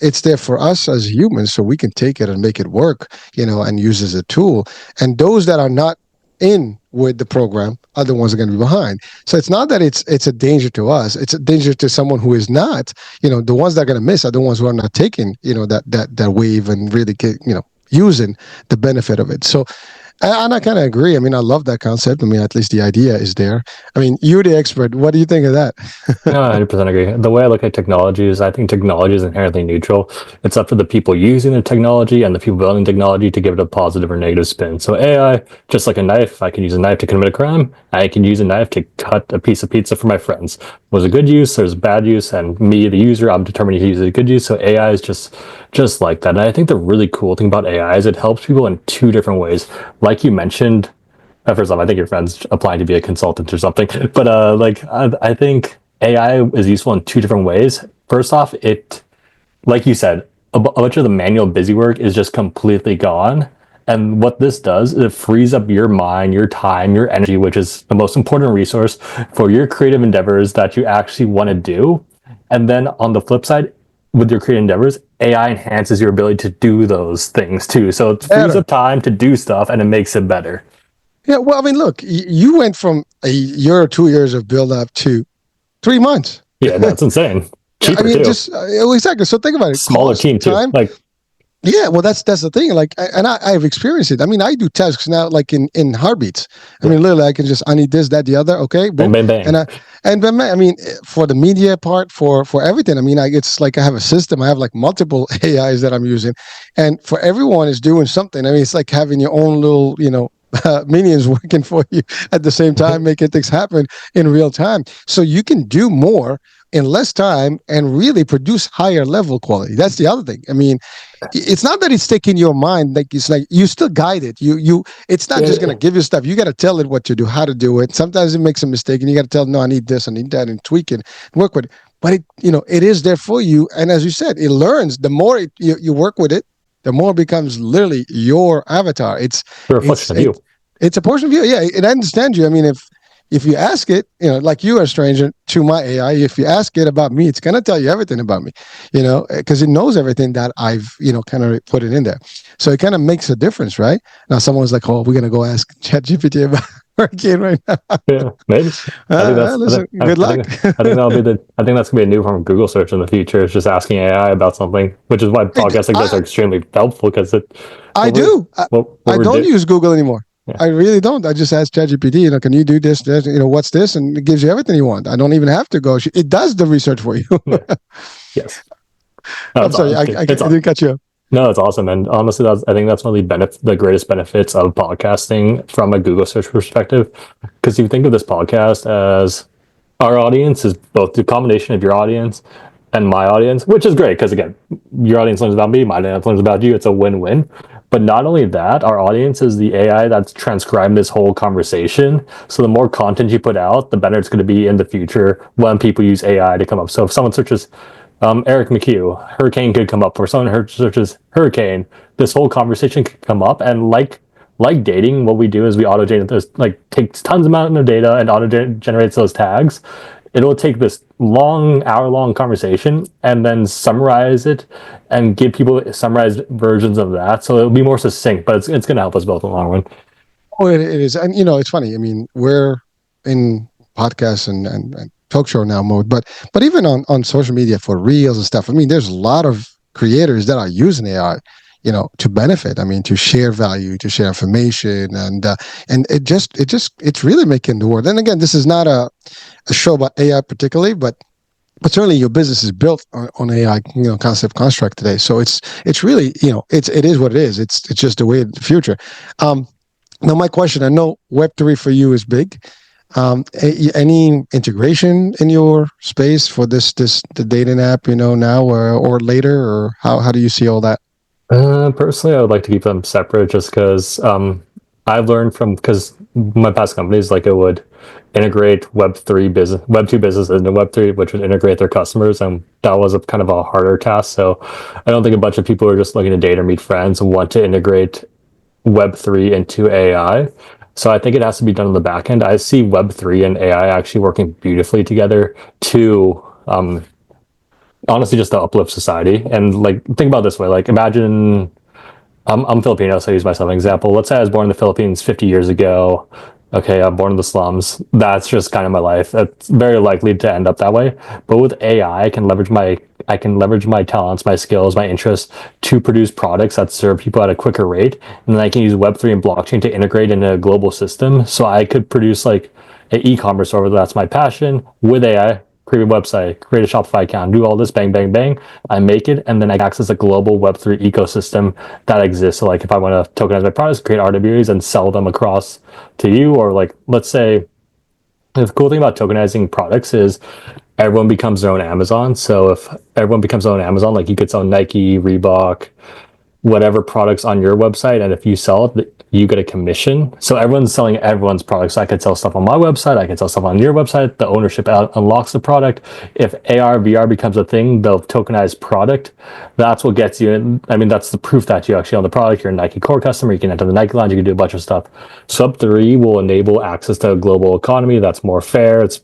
It's there for us as humans, so we can take it and make it work. And use as a tool. And those that are not in with the program are the ones that are going to be behind. So it's not that it's a danger to us. It's a danger to someone who is not. The ones that are going to miss are the ones who are not taking that wave and really using the benefit of it. So and I kind of agree. I mean, I love that concept. I mean, at least the idea is there. I mean, you're the expert. What do you think of that? No, I 100% agree. The way I look at technology is I think technology is inherently neutral. It's up to the people using the technology and the people building technology to give it a positive or negative spin. So AI, just like a knife, I can use a knife to commit a crime. I can use a knife to cut a piece of pizza for my friends. There's a good use, there's bad use, and me, the user, I'm determining to use a good use. So AI is just like that. And I think the really cool thing about AI is it helps people in two different ways. Like you mentioned, first off, I think your friend's applying to be a consultant or something. But I think AI is useful in two different ways. first off, it, like you said, a bunch of the manual busy work is just completely gone. And what this does is it frees up your mind, your time, your energy, which is the most important resource for your creative endeavors that you actually want to do. And then on the flip side, with your creative endeavors, AI enhances your ability to do those things too. So it frees Better. up time to do stuff and it makes it better. Yeah, well, I mean, look, you went from a year or 2 years of build up to 3 months. Yeah, that's insane. Yeah, I Cheaper mean, too. just exactly. So think about it: Smaller cost, team too. time. Like, Yeah, well, that's the thing. Like, and I've experienced it. I mean, I do tasks now, like in heartbeats. I yeah, mean, literally, I can just I need this, that, the other. Okay, bang, boom, bang, bang. and I mean, for the media part, for everything. I mean, it's like I have a system. I have like multiple AIs that I'm using, and for everyone is doing something. I mean, it's like having your own little, minions working for you at the same time, making things happen in real time. So you can do more in less time and really produce higher level quality. That's the other thing. I mean, it's not that it's taking your mind, like it's like you still guide it. It's not just gonna Yeah, give you stuff. You got to tell it what to do, how to do it. Sometimes it makes a mistake, and you got to tell, no, I need this, I need that, and tweak it, work with it. But it is there for you. And as you said, it learns. The more you work with it, the more it becomes literally your avatar. the It's reflection of it, you. it's a portion of you. Yeah, it understands you. I mean, if you ask it, like you are a stranger to my AI, if you ask it about me, it's going to tell you everything about me, because it knows everything that I've, kind of put it in there. So it kind of makes a difference, right? Now, someone's like, oh, we're going to go ask ChatGPT about hurricane right now. Yeah, maybe. I think that's. Listen, good I luck. think. I think that'll be the. I think that's gonna be a new form of Google search in the future. It's just asking AI about something, which is why I, podcasts like this are I, extremely helpful because it. I What we're do. what I we're don't doing. use Google anymore. Yeah. I really don't. I just ask ChatGPT, can you do this, what's this? And it gives you everything you want. I don't even have to go. It does the research for you. Yeah. Yes. No, I'm sorry. I it's didn't cut you off. no, it's awesome. And honestly, I think that's one of the greatest benefits of podcasting from a Google search perspective. Because you think of this podcast as our audience is both the combination of your audience and my audience, which is great because again, your audience learns about me, my audience learns about you. It's a win-win. But not only that, our audience is the AI that's transcribed this whole conversation. So the more content you put out, the better it's going to be in the future when people use AI to come up. So if someone searches Eric McHugh, hurricane could come up, or someone searches hurricane, this whole conversation could come up. And like dating, what we do is we auto generate this, like takes tons amount of data and auto generates those tags. It'll take this long hour-long conversation and then summarize it and give people summarized versions of that, so it'll be more succinct, but it's going to help us both in the long run. Oh, it is. And, it's funny. I mean, we're in podcasts and talk show now mode, but even on social media for reels and stuff, I mean, there's a lot of creators that are using AI, to benefit. I mean, to share value, to share information, and it's really making the world. And again, this is not a show about AI particularly, but certainly your business is built on AI, concept construct today. So it's really, it is what it is. It's just the way of the future. Now, my question: I know Web3 for you is big. Any integration in your space for the dating app, now or later, or how do you see all that? Personally, I would like to keep them separate just because I've learned from because my past companies like it would integrate Web 2 business into Web 3, which would integrate their customers, and that was a kind of a harder task. So I don't think a bunch of people who are just looking to date or meet friends want to integrate Web3 into AI. So I think it has to be done on the back end. I see Web3 and AI actually working beautifully together to honestly just to uplift society. And like think about it this way, like imagine I'm Filipino, so I use myself as an example. Let's say I was born in the Philippines 50 years ago. Okay, I'm born in the slums. That's just kind of my life. It's very likely to end up that way. But with AI, I can leverage my talents, my skills, my interests to produce products that serve people at a quicker rate. And then I can use Web3 and blockchain to integrate in a global system. So I could produce like an e-commerce store that's my passion with AI, create a website, create a Shopify account, do all this, bang, bang, bang. I make it, and then I access a global Web3 ecosystem that exists. So, like, if I want to tokenize my products, create RWAs, and sell them across to you, or like, let's say, the cool thing about tokenizing products is everyone becomes their own Amazon. So if everyone becomes their own Amazon, like you could sell Nike, Reebok, whatever products on your website, and if you sell it, you get a commission. So everyone's selling everyone's products. So I could sell stuff on my website, I can sell stuff on your website. The ownership unlocks the product. If AR VR becomes a thing, the tokenized product, that's what gets you in. I mean, that's the proof that you actually own the product. You're a Nike core customer. You can enter the Nike lounge. You can do a bunch of stuff. Sub 3 will enable access to a global economy that's more fair. It's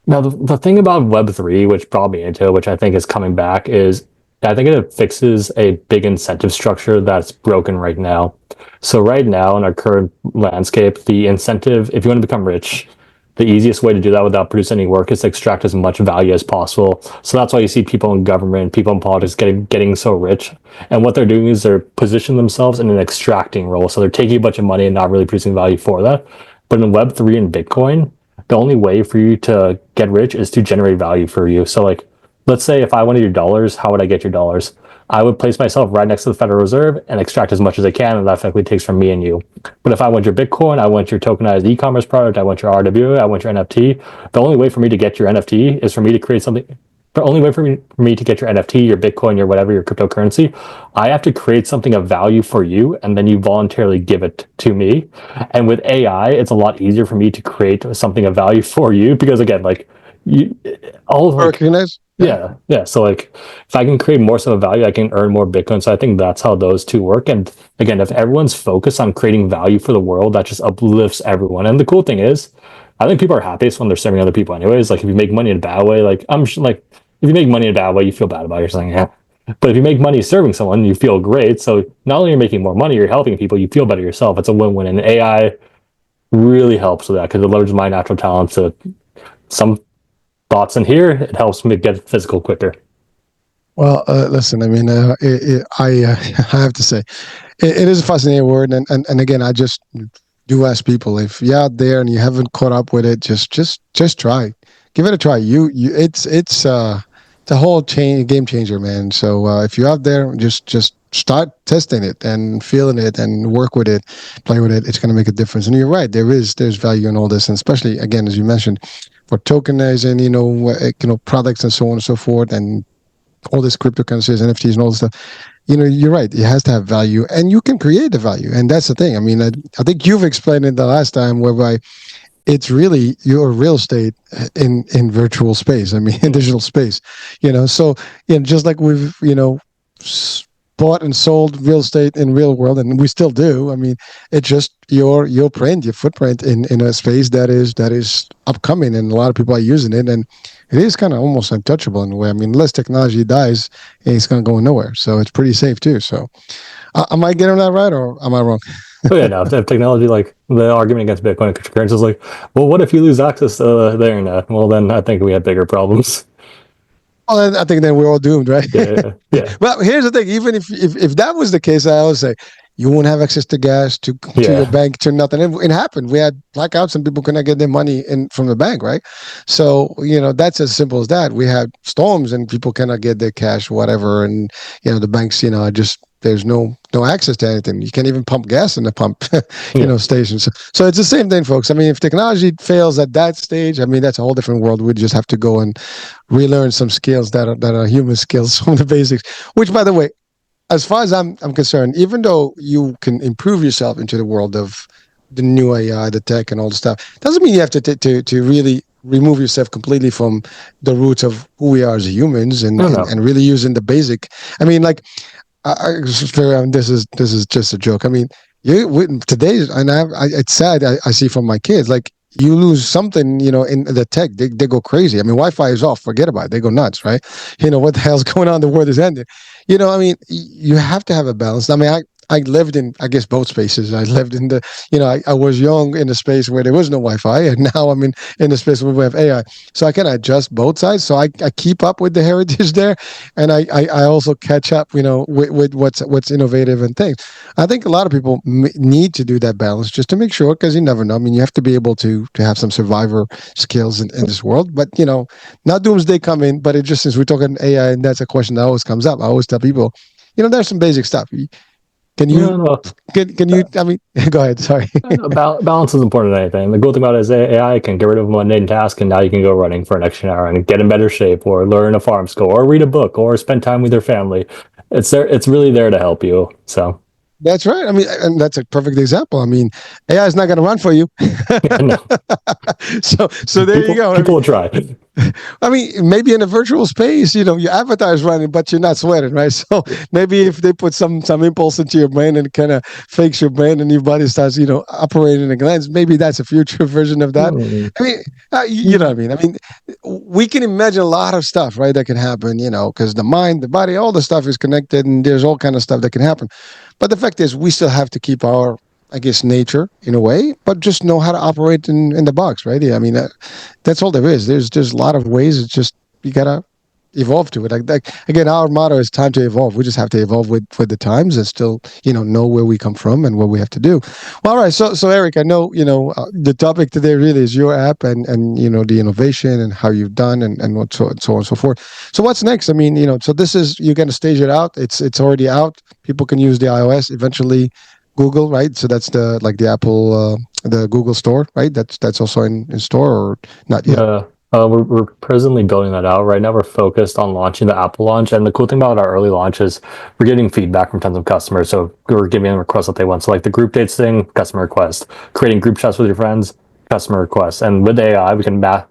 now the thing about Web3, which brought me into it, which I think is coming back, is I think it fixes a big incentive structure that's broken right now. So right now in our current landscape, the incentive, if you want to become rich, the easiest way to do that without producing any work is to extract as much value as possible. So that's why you see people in government, people in politics getting so rich. And what they're doing is they're positioning themselves in an extracting role. So they're taking a bunch of money and not really producing value for that. But in Web3 and Bitcoin, the only way for you to get rich is to generate value for you. So like, let's say if I wanted your dollars, how would I get your dollars? I would place myself right next to the Federal Reserve and extract as much as I can, and that effectively takes from me and you. But if I want your Bitcoin, I want your tokenized e-commerce product, I want your RWA, I want your NFT, the only way for me to get your NFT is for me to create something. The only way for me to get your NFT, your Bitcoin, your whatever, your cryptocurrency, I have to create something of value for you, and then you voluntarily give it to me. And with AI, it's a lot easier for me to create something of value for you because again, like you, all like Recognize? yeah. So like, if I can create more sort of value, I can earn more Bitcoin. So I think that's how those two work. And again, if everyone's focused on creating value for the world, that just uplifts everyone. And the cool thing is, I think people are happiest when they're serving other people. Anyways, like if you make money in a bad way, like like if you make money in a bad way, you feel bad about yourself. Yeah. But if you make money serving someone, you feel great. So not only are you making more money, you're helping people. You feel better yourself. It's a win-win. And AI really helps with that because it leverages my natural talents to some thoughts in here. It helps me get physical quicker. Well, listen, I mean, I have to say, it is a fascinating word, and again, I just do ask people if you're out there and you haven't caught up with it, just try, give it a try. It's a whole game changer, man. So if you're out there, just start testing it and feeling it and work with it, play with it. It's going to make a difference. And you're right, there's value in all this, and especially again, as you mentioned, for tokenizing, products and so on and so forth, and all this cryptocurrencies, NFTs, and all this stuff. You're right. It has to have value, and you can create the value, and that's the thing. I mean, I think you've explained it the last time, whereby it's really your real estate in virtual space. I mean, in digital space. So just like we've bought and sold real estate in real world, and we still do. I mean, it's just your print, your footprint in a space that is upcoming, and a lot of people are using it, and it is kind of almost untouchable in a way. I mean, unless technology dies, it's going to go nowhere. So it's pretty safe too. So, am I getting that right, or am I wrong? Oh yeah, no. If technology, like the argument against Bitcoin and cryptocurrency, is like, well, what if you lose access to the internet? Well, then I think we have bigger problems. Well, I think then we're all doomed, right? Yeah. Well, here's the thing: even if that was the case, I always say you won't have access to gas, to your bank, to nothing. It happened. We had blackouts, and people could not get their money in from the bank, right? So that's as simple as that. We had storms, and people cannot get their cash, whatever, and the banks, just there's no access to anything. You can't even pump gas in the pump, stations. So it's the same thing, folks. I mean, if technology fails at that stage, I mean, that's a whole different world. We just have to go and relearn some skills that are human skills from the basics. Which, by the way, as far as I'm concerned, even though you can improve yourself into the world of the new AI, the tech, and all the stuff, doesn't mean you have to really remove yourself completely from the roots of who we are as humans and really using the basic. I mean, like. This is just a joke. I mean, today, and it's sad. I see from my kids, like you lose something, in the tech, they go crazy. I mean, Wi-Fi is off, forget about it. They go nuts, right? What the hell's going on? The world is ending. I mean, you have to have a balance. I mean, I lived in, I guess, both spaces. I lived in the, I was young in a space where there was no Wi-Fi, and now I'm in the space where we have AI. So I can adjust both sides. So I keep up with the heritage there, and I also catch up, with what's innovative and things. I think a lot of people need to do that balance just to make sure, because you never know. I mean, you have to be able to have some survivor skills in this world. But not doomsday coming. But it just, since we're talking AI, and that's a question that always comes up. I always tell people, there's some basic stuff. Can you? No. Can you? I mean, go ahead. Sorry. Balance is important in anything. The cool thing about it is AI can get rid of a mundane task, and now you can go running for an extra hour and get in better shape, or learn a farm skill, or read a book, or spend time with your family. it's there. It's really there to help you. So That's right. I mean, and that's a perfect example. I mean, AI is not going to run for you. no, So there you go. people will try. I mean, maybe in a virtual space, your avatar is running, but you're not sweating, right? So maybe if they put some impulse into your brain and kind of fakes your brain and your body starts, operating in a glance, maybe that's a future version of that. Hmm. I mean, you know what I mean? I mean, we can imagine a lot of stuff, right? That can happen, because the mind, the body, all the stuff is connected, and there's all kind of stuff that can happen. But the fact is, we still have to keep our, I guess, nature in a way, but just know how to operate in the box, right? Yeah, I mean, that's all there is. There's a lot of ways. It's just you gotta evolve to it. Like again, our motto is time to evolve. We just have to evolve with the times and still know where we come from and what we have to do. Well, all right. So Eric, I know the topic today really is your app and the innovation and how you've done and what so on and so forth. So what's next? I mean, so this is you're gonna stage it out. It's already out. People can use the iOS eventually. Google, right? So that's the like the Apple, the Google Store, right? That's also in store or not yet. We're presently building that out. Right now, we're focused on launching the Apple launch. And the cool thing about our early launch is we're getting feedback from tons of customers. So we're giving them requests that they want. So, like the group dates thing, customer request, creating group chats with your friends, customer request. And with AI, we can the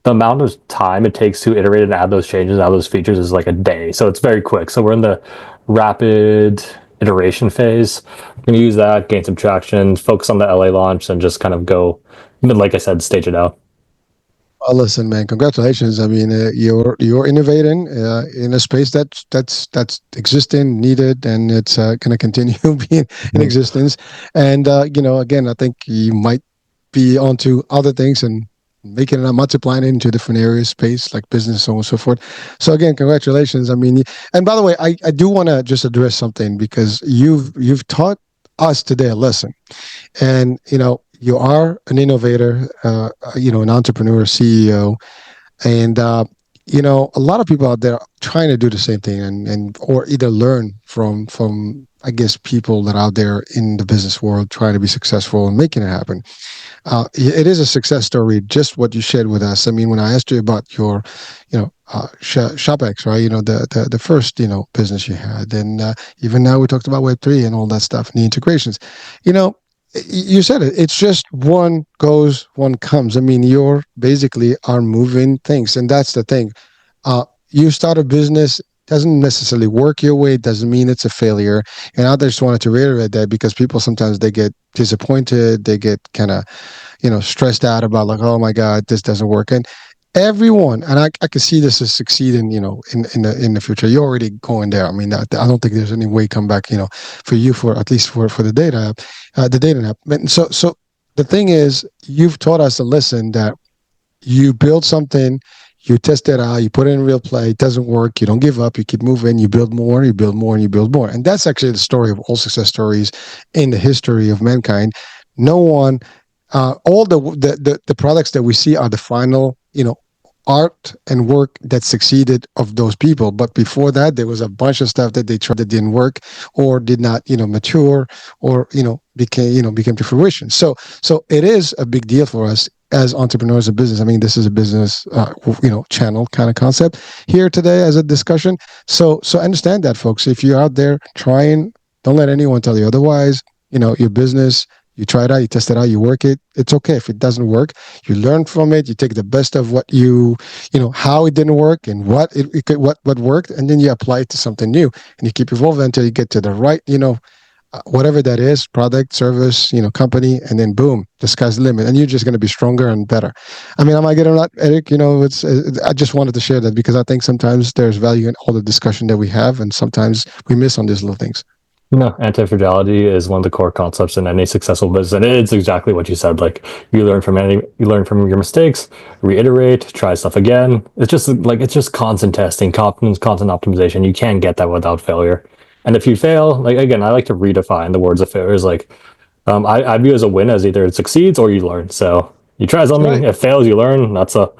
amount of time it takes to iterate and add those changes, add those features is like a day. So it's very quick. So we're in the rapid iteration phase. We're going to use that, gain some traction, focus on the LA launch, and just kind of go, like I said, stage it out. Well, listen, man, congratulations. I mean, you're innovating in a space that's existing, needed, and it's going to continue being in Mhm. existence. And again, I think you might be onto other things and making it multiplying it into different areas, space like business, so on and so forth. So again, congratulations. I mean, and by the way, I do want to just address something because you've taught us today a lesson, and you are an innovator, an entrepreneur, CEO, and a lot of people out there trying to do the same thing and or either learn from I guess people that are out there in the business world trying to be successful and making it happen. It is a success story, just what you shared with us. I mean, when I asked you about your, ShopX, right? The first, business you had, and even now we talked about Web3 and all that stuff and the integrations. You know, you said it. It's just one goes, one comes. I mean, you're basically are moving things, and that's the thing. You start a business doesn't necessarily work your way. It doesn't mean it's a failure. And I just wanted to reiterate that because people sometimes they get disappointed, they get kind of stressed out about like, oh my God, this doesn't work. And everyone, and I can see this as succeeding, in the future. You're already going there. I mean, I don't think there's any way come back, for you for at least for the data app, the dating app. And so the thing is, you've taught us a lesson that you build something, you test it out, you put it in real play, it doesn't work, you don't give up, you keep moving, you build more, you build more, and you build more. And that's actually the story of all success stories in the history of mankind. No one, all the products that we see are the final, art and work that succeeded of those people. But before that, there was a bunch of stuff that they tried that didn't work or did not, mature or, became to fruition. So it is a big deal for us as entrepreneurs of business. I mean, this is a business, channel kind of concept here today as a discussion. So understand that, folks. If you're out there trying, don't let anyone tell you otherwise. Your business, you try it out, you test it out, you work it. It's okay if it doesn't work. You learn from it. You take the best of what how it didn't work and what worked, and then you apply it to something new, and you keep evolving until you get to the right, whatever that is, product, service, company, and then boom, the sky's the limit, and you're just going to be stronger and better. I mean, am I getting that, Eric? I just wanted to share that because I think sometimes there's value in all the discussion that we have, and sometimes we miss on these little things. No, anti-fragility is one of the core concepts in any successful business, and it's exactly what you said. Like you learn from your mistakes, reiterate, try stuff again. It's just constant testing, constant optimization. You can't get that without failure. And if you fail, like again, I like to redefine the words of failure. Is like I view as a win as either it succeeds or you learn. So you try something, Right. it fails, you learn. That's a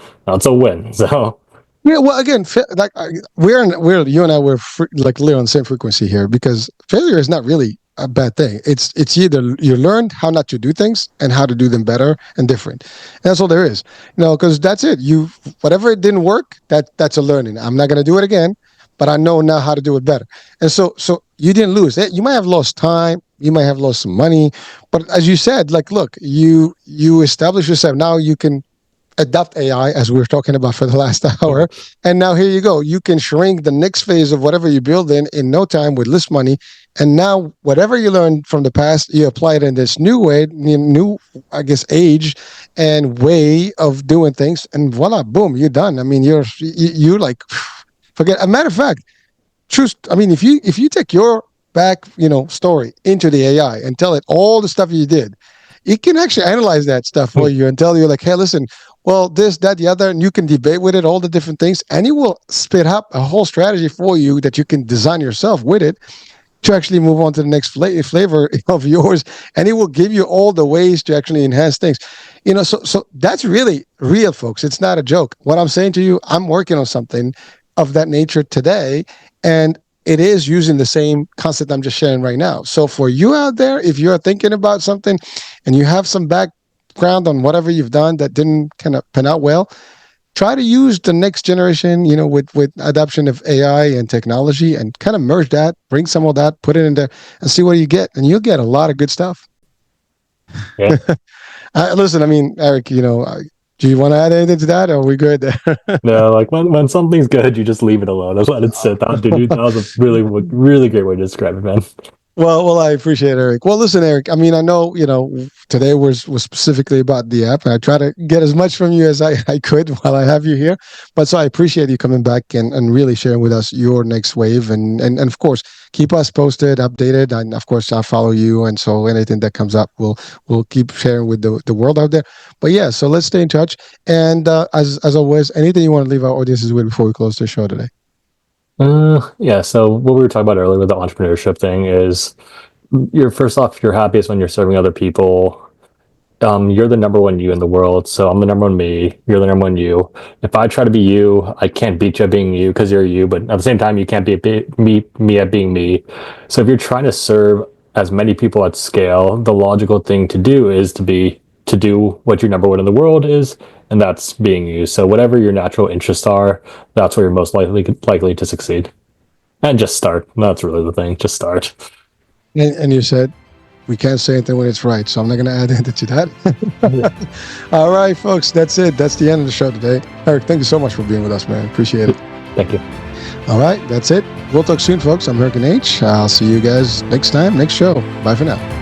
win. So Yeah, well, again, like we're you and I were like literally on the same frequency here because failure is not really a bad thing. It's either you learned how not to do things and how to do them better and different. And that's all there is. Because that's it. You whatever it didn't work, that's a learning. I'm not gonna do it again. but I know now how to do it better. And so you didn't lose it. You might have lost time, you might have lost some money, but as you said, like, look, you establish yourself. Now you can adopt AI, as we were talking about for the last hour. And now here you go. You can shrink the next phase of whatever you build in no time with less money. And now whatever you learned from the past, you apply it in this new way, new, I guess, age and way of doing things. And voila, boom, you're done. I mean, you're like, forget. A matter of fact, truth. I mean, if you take your back, story into the AI and tell it all the stuff you did, it can actually analyze that stuff for you and tell you like, hey, listen, well, this, that, the other, and you can debate with it all the different things, and it will spit up a whole strategy for you that you can design yourself with it to actually move on to the next flavor of yours, and it will give you all the ways to actually enhance things. So that's really real, folks. It's not a joke. What I'm saying to you, I'm working on something of that nature today, and it is using the same concept I'm just sharing right now. So for you out there, if you're thinking about something and you have some background on whatever you've done that didn't kind of pan out well, try to use the next generation, with adoption of AI and technology, and kind of merge that, bring some of that, put it in there, and see what you get, and you'll get a lot of good stuff. Yeah. Listen, I mean, Eric, do you want to add anything to that, or are we good there? No, like when something's good, you just leave it alone. Just let it sit. That was a really, really great way to describe it, man. Well, I appreciate it, Eric. Well, listen, Eric. I mean, I know today was specifically about the app, and I try to get as much from you as I could while I have you here. But so I appreciate you coming back and really sharing with us your next wave, and of course keep us posted, updated, and of course I'll follow you, and so anything that comes up, we'll keep sharing with the world out there. But yeah, so let's stay in touch, and as always, anything you want to leave our audiences with before we close the show today. Yeah. So what we were talking about earlier with the entrepreneurship thing is, you're first off, you're happiest when you're serving other people. You're the number one you in the world, so I'm the number one me. You're the number one you. If I try to be you, I can't beat you at being you because you're you. But at the same time, you can't beat me at being me. So if you're trying to serve as many people at scale, the logical thing to do is to do what your number one in the world is, and that's being you. So whatever your natural interests are, that's where you're most likely to succeed. And just start. That's really the thing. Just start. And you said we can't say anything when it's right, so I'm not going to add anything to that. All right, folks, that's it. That's the end of the show today. Eric, thank you so much for being with us, man. Appreciate it. Thank you. All right, that's it. We'll talk soon, folks. I'm Hurricane H. I'll see you guys next time, next show. Bye for now.